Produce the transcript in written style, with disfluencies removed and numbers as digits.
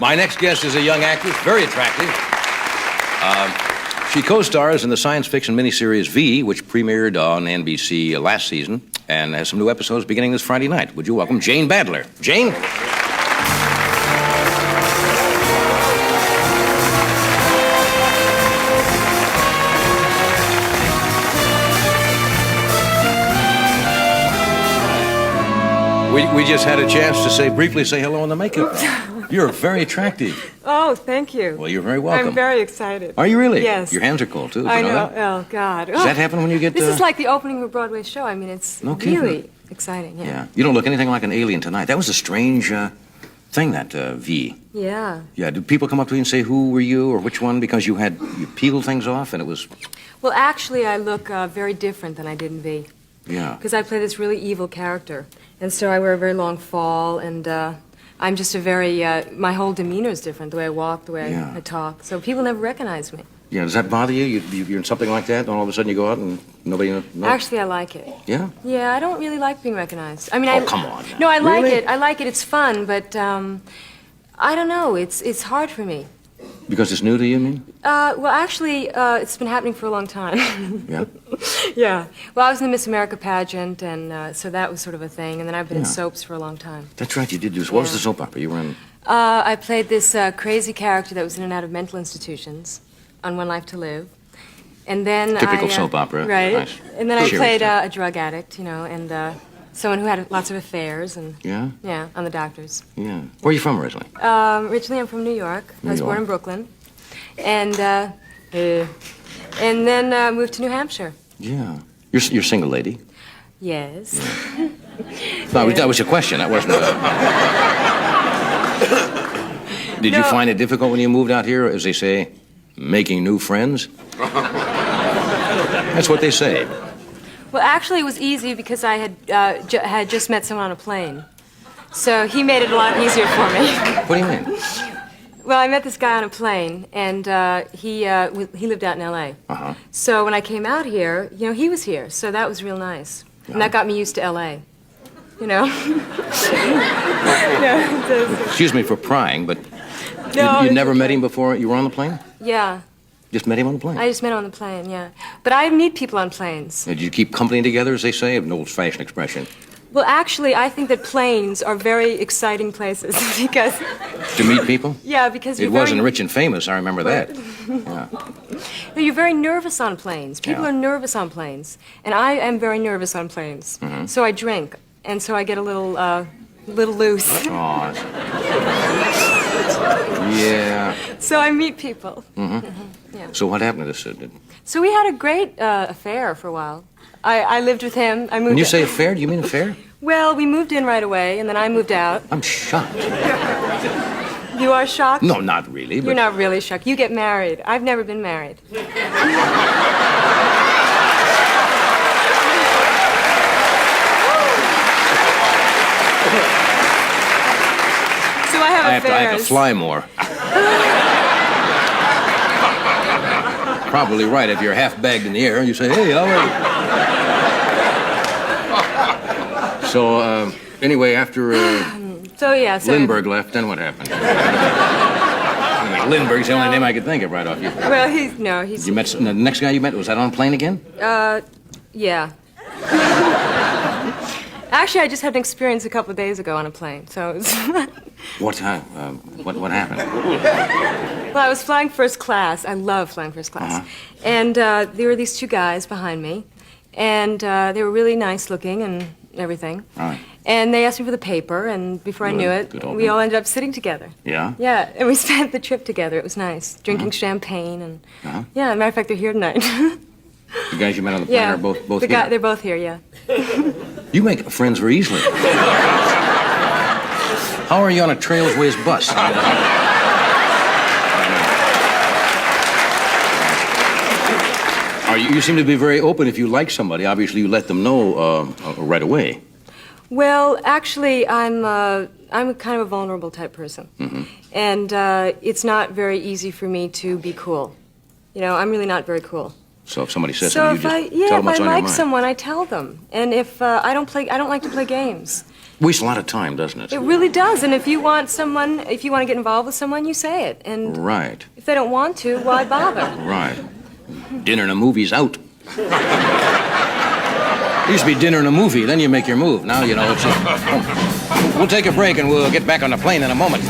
My next guest is a young actress, very attractive. She co-stars in the science fiction miniseries V, which premiered on NBC last season, and has some new episodes beginning this Friday night. Would you welcome Jane Badler? Jane? We just had a chance to briefly say hello in the makeup. You're very attractive. Oh, thank you. Well, you're very welcome. I'm very excited. Are you really? Yes. Your hands are cold, too. I know. Oh, God. Does that happen when you get... This is like the opening of a Broadway show. I mean, it's really exciting. Yeah. You don't look anything like an alien tonight. That was a strange thing, that V. Yeah. Yeah. Do people come up to you and say, who were you or which one? Because you peeled things off and it was... Well, actually, I look very different than I did in V. Yeah. Because I play this really evil character. And so I wear a very long fall, and I'm just a very, my whole demeanor is different, the way I walk, the way I talk. So people never recognize me. Yeah, does that bother you? You're in something like that, and all of a sudden you go out and nobody knows? Actually, I like it. Yeah? Yeah, I don't really like being recognized. I mean, oh, come on now. No, I like really? it. I like it. It's fun, but I don't know. It's hard for me. Because it's new to you, you mean? Well, actually, it's been happening for a long time. Yeah? Yeah. Well, I was in the Miss America pageant, and so that was sort of a thing. And then I've been in soaps for a long time. That's right, you did do. What was the soap opera you were in? I played this crazy character that was in and out of mental institutions on One Life to Live. And then typical soap opera. Right. Nice. And then I played a drug addict, you know, and someone who had lots of affairs. And yeah, on the doctors. Yeah. Where are you from originally? Originally, I'm from New York. I was born in Brooklyn. And then moved to New Hampshire. Yeah. You're a single lady? Yes. Yeah. That was a question. That wasn't a... Did you find it difficult when you moved out here, as they say, making new friends? That's what they say. Well, actually, it was easy because I had just met someone on a plane. So he made it a lot easier for me. What do you mean? Well, I met this guy on a plane, and he lived out in L.A. Uh-huh. So when I came out here, you know, he was here, so that was real nice. And that got me used to L.A., you know? Excuse me for prying, but no, you never met him before you were on the plane? Yeah. Just met him on the plane? I just met him on the plane, yeah. But I meet people on planes. Did you keep company together, as they say? An old-fashioned expression. Well, actually, I think that planes are very exciting places because... To meet people? Yeah, because it wasn't rich and famous, I remember that. Yeah. No, you're very nervous on planes. People are nervous on planes. And I am very nervous on planes. Mm-hmm. So I drink, and so I get a little loose. Oh. Yeah. So I meet people. Mm-hmm. Mm-hmm. Yeah. So what happened to this? So we had a great affair for a while. I lived with him. I moved. When you say affair, do you mean affair? Well, we moved in right away, and then I moved out. I'm shocked. You are shocked? No, not really. But... You're not really shocked. You get married. I've never been married. So I have affairs. I have to fly more. Probably right. If you're half bagged in the air, you say, hey, how are you? So, anyway, after Lindbergh left, then what happened? I mean, Lindbergh's the only name I could think of right off you. Well, he's... You met the next guy you met, was that on a plane again? Yeah. Actually, I just had an experience a couple of days ago on a plane, so it was... What time? What happened? Well, I was flying first class. I love flying first class. Uh-huh. And there were these two guys behind me, and they were really nice looking and everything. Right. And they asked me for the paper, and before I knew it, we all ended up sitting together. Yeah? Yeah, and we spent the trip together. It was nice, drinking champagne, and yeah, as a matter of fact, they're here tonight. The guys you met on the plane are both here? They're both here, yeah. You make friends very easily. How are you on a Trailways bus? You seem to be very open. If you like somebody, obviously you let them know right away. Well, actually, I'm kind of a vulnerable type person. Mm-hmm. And it's not very easy for me to be cool. You know, I'm really not very cool. So if somebody says something, you just tell them what's on your mind. If I like someone, I tell them. And if I don't like to play games. Wastes a lot of time, doesn't it? It really does. And if you want to get involved with someone, you say it. And right. If they don't want to, why bother? Right. Dinner and a movie's out. It used to be dinner and a movie, then you make your move. Now, you know, it's... We'll take a break and we'll get back on the plane in a moment.